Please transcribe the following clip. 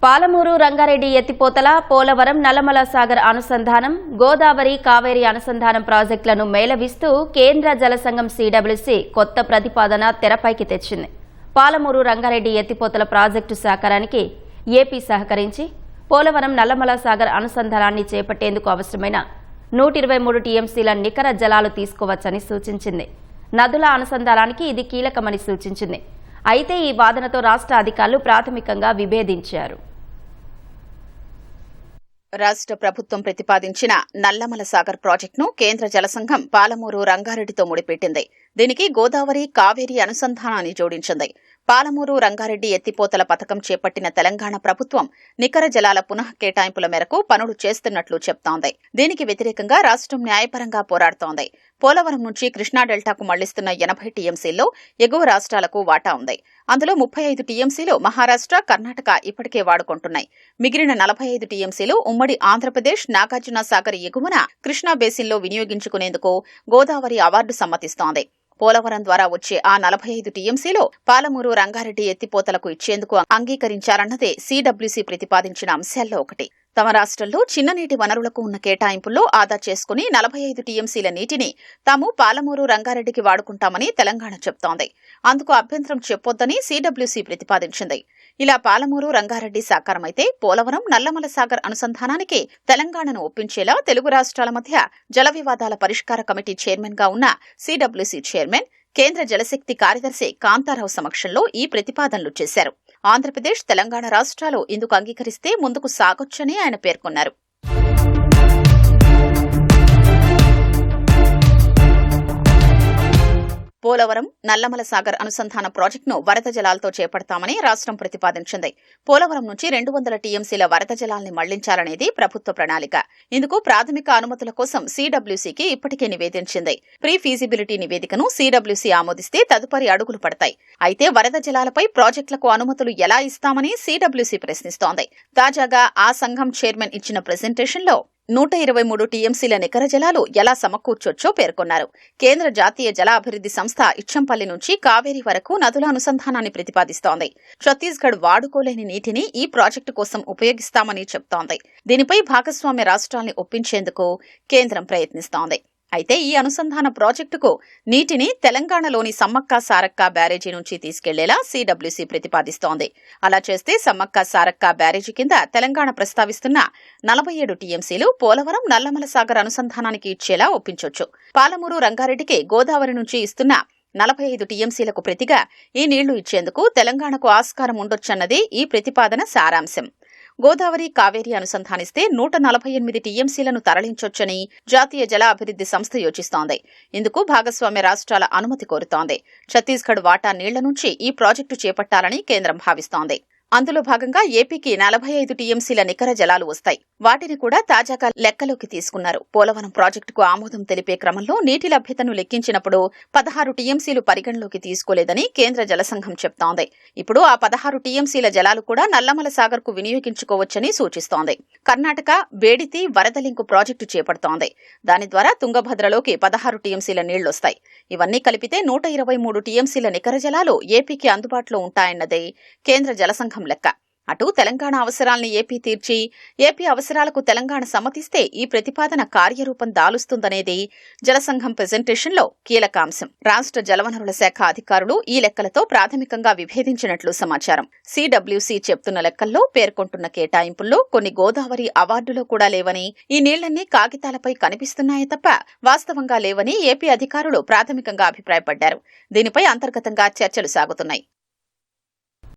పాలమూరు రంగారెడ్డి ఎత్తిపోతల, పోలవరం, నల్లమల సాగర్ అనుసంధానం, గోదావరి, కావేరి అనుసంధానం ప్రాజెక్టులను మేళవిస్తూ కేంద్ర జలసంఘం సిడబ్ల్యూసి కొత్త ప్రతిపాదన తెరపైకి తెచ్చింది. పాలమూరు రంగారెడ్డి ఎత్తిపోతల ప్రాజెక్టు సహకారానికి ఏపీ సహకరించి పోలవరం, నల్లమల సాగర్ అనుసంధానాన్ని చేపట్టేందుకు అవసరమైన 123 టీఎంసీల నికర జలాలు తీసుకోవచ్చని సూచించింది. నదుల అనుసంధానానికి ఇది కీలకమని సూచించింది. అయితే ఈ వాదనతో రాష్ట్ర అధికారులు ప్రాథమికంగా విభేదించారు. రాష్ట్ర ప్రభుత్వం ప్రతిపాదించిన నల్లమల సాగర్ ప్రాజెక్టును కేంద్ర జలసంఘం పాలమూరు రంగారెడ్డితో ముడిపెట్టింది. దీనికి గోదావరి, కావేరి అనుసంధానాన్ని జోడించింది. పాలమూరు రంగారెడ్డి ఎత్తిపోతల పథకం చేపట్టిన తెలంగాణ ప్రభుత్వం నికర జలాల పునః కేటాయింపుల మేరకు పనులు చేస్తున్నట్లు చెప్తోంది. దీనికి వ్యతిరేకంగా రాష్ట్రం న్యాయపరంగా పోరాడుతోంది. పోలవరం నుంచి కృష్ణా డెల్టాకు మళ్లిస్తున్న 80 టీఎంసీల్లో ఎగువ రాష్ట్రాలకు వాటా ఉంది. అందులో 35 టీఎంసీలు మహారాష్ట్ర, కర్ణాటక ఇప్పటికే వాడుకుంటున్నాయి. మిగిలిన 45 టీఎంసీలు ఉమ్మడి ఆంధ్రప్రదేశ్, నాగార్జున సాగర్ ఎగువన కృష్ణా బేసిన్లో వినియోగించుకునేందుకు గోదావరి అవార్డు సమ్మతిస్తోంది. పోలవరం ద్వారా వచ్చే ఆ 45 టీఎంసీలో పాలమూరు రంగారెడ్డి ఎత్తిపోతలకు ఇచ్చేందుకు అంగీకరించారన్నదే సిడబ్ల్యూసి ప్రతిపాదించిన అంశాల్లో ఒకటి. తమ రాష్ట్రంలో చిన్న నీటి వనరులకు ఉన్న కేటాయింపుల్లో ఆదా చేసుకుని 45 టీఎంసీల నీటిని తాము పాలమూరు రంగారెడ్డికి వాడుకుంటామని తెలంగాణ చెప్తోంది. అందుకు అభ్యంతరం చెప్పొద్దని సిడబ్ల్యూసి ప్రతిపాదించింది. ఇలా పాలమూరు రంగారెడ్డి సాకారమైతే పోలవరం, నల్లమల సాగర్ అనుసంధానానికి తెలంగాణను ఒప్పించేలా తెలుగు రాష్ట్రాల మధ్య జల వివాదాల పరిష్కార కమిటీ చైర్మన్ గా ఉన్న సిడబ్ల్యూసి చైర్మన్, కేంద్ర జలశక్తి కార్యదర్శి కాంతారావు సమక్షంలో ఈ ప్రతిపాదనలు చేశారు. ఆంధ్రప్రదేశ్, తెలంగాణ రాష్ట్రాలు ఇందుకు అంగీకరిస్తే ముందుకు సాగొచ్చని ఆయన పేర్కొన్నారు. పోలవరం, నల్లమల సాగర్ అనుసంధాన ప్రాజెక్టును వరద జలాలతో చేపడతామని రాష్ట్రం ప్రతిపాదించింది. పోలవరం నుంచి 200 టీఎంసీల వరద జలాల్ని మళ్లించాలనేది ప్రభుత్వ ప్రణాళిక. ఇందుకు ప్రాథమిక అనుమతుల కోసం సిడబ్ల్యూసీకి ఇప్పటికే నివేదించింది. ప్రీ ఫీజిబిలిటీ నివేదికను సిడబ్ల్యూసీ ఆమోదిస్తే తదుపరి అడుగులు పడతాయి. అయితే వరద జలాలపై ప్రాజెక్టులకు అనుమతులు ఎలా ఇస్తామని సిడబ్ల్యూసీ ప్రశ్నిస్తోంది. తాజాగా ఆ సంఘం చైర్మన్ ఇచ్చిన ప్రెజెంటేషన్లో 123 టీఎంసీల నికర జలాలు ఎలా సమకూర్చొచ్చో పేర్కొన్నారు. కేంద్ర జాతీయ జల అభివృద్ధి సంస్థ ఇచ్చంపల్లి నుంచి కావేరి వరకు నదుల అనుసంధానాన్ని ప్రతిపాదిస్తోంది. ఛత్తీస్గఢ్ వాడుకోలేని నీటిని ఈ ప్రాజెక్టు కోసం ఉపయోగిస్తామని చెప్తోంది. దీనిపై భాగస్వామ్య రాష్ట్రాల్ని ఒప్పించేందుకు కేంద్రం ప్రయత్నిస్తోంది. అయితే ఈ అనుసంధాన ప్రాజెక్టుకు నీటిని తెలంగాణలోని సమ్మక్క సారక్క బ్యారేజీ నుంచి తీసుకెళ్లేలా సిడబ్ల్యూసీ ప్రతిపాదిస్తోంది. అలా చేస్తే సమ్మక్క సారక్క బ్యారేజీ కింద తెలంగాణ ప్రస్తావిస్తున్న 47 టీఎంసీలు పోలవరం, నల్లమల సాగర్ అనుసంధానానికి ఇచ్చేలా ఒప్పించొచ్చు. పాలమూరు రంగారెడ్డికి గోదావరి నుంచి ఇస్తున్న 45 టీఎంసీలకు ప్రతిగా ఈ నీళ్లు ఇచ్చేందుకు తెలంగాణకు ఆస్కారం ఉండొచ్చన్నదే ఈ ప్రతిపాదన సారాంశం. గోదావరి, కావేరి అనుసంధానిస్తే 148 టీఎంసీలను తరలించొచ్చని జాతీయ జల అభివృద్ధి సంస్థ యోచిస్తోంది. ఇందుకు భాగస్వామ్య రాష్ట్రాల అనుమతి కోరుతోంది. ఛత్తీస్గఢ్ వాటా నీళ్ల నుంచి ఈ ప్రాజెక్టు చేపట్టాలని కేంద్రం భావిస్తోంది. అందులో భాగంగా ఏపీకి 45 టీఎంసీల నికర జలాలు వస్తాయి. వాటిని కూడా తాజాగా లెక్కలోకి తీసుకున్నారు. పోలవరం ప్రాజెక్టుకు ఆమోదం తెలిపే క్రమంలో నీటి లభ్యతను లెక్కించినప్పుడు 16 టీఎంసీలు పరిగణలోకి తీసుకోలేదని కేంద్ర జలసంఘం చెప్తోంది. ఇప్పుడు ఆ 16 టీఎంసీల జలాలు కూడా నల్లమల సాగర్ కు వినియోగించుకోవచ్చని సూచిస్తోంది. కర్ణాటక వేడితి వరద లింకు ప్రాజెక్టు చేపడుతోంది. దాని ద్వారా తుంగభద్రలోకి 16 టీఎంసీల నీళ్లొస్తాయి. ఇవన్నీ కలిపితే 123 టీఎంసీల నికర జలాలు ఏపీకి అందుబాటులో ఉంటాయన్నదే కేంద్ర జలసంఘం లెక్క. అటు తెలంగాణ అవసరాల్ని ఏపీ తీర్చి ఏపీ అవసరాలకు తెలంగాణ సమ్మతిస్తే ఈ ప్రతిపాదన కార్యరూపం దాలుస్తుందనేది జలసంఘం ప్రెజెంటేషన్లో కీలక అంశం. రాష్ట్ర జలవనరుల శాఖ అధికారులు ఈ లెక్కలతో ప్రాథమికంగా విభేదించినట్లు సమాచారం. సిడబ్ల్యూసీ చెప్తున్న లెక్కల్లో పేర్కొంటున్న కేటాయింపుల్లో కొన్ని గోదావరి అవార్డులో కూడా లేవని, ఈ నీళ్లన్నీ కాగితాలపై కనిపిస్తున్నాయే తప్ప వాస్తవంగా లేవని ఏపీ అధికారులు ప్రాథమికంగా అభిప్రాయపడ్డారు. దీనిపై అంతర్గతంగా చర్చలు సాగుతున్నాయి.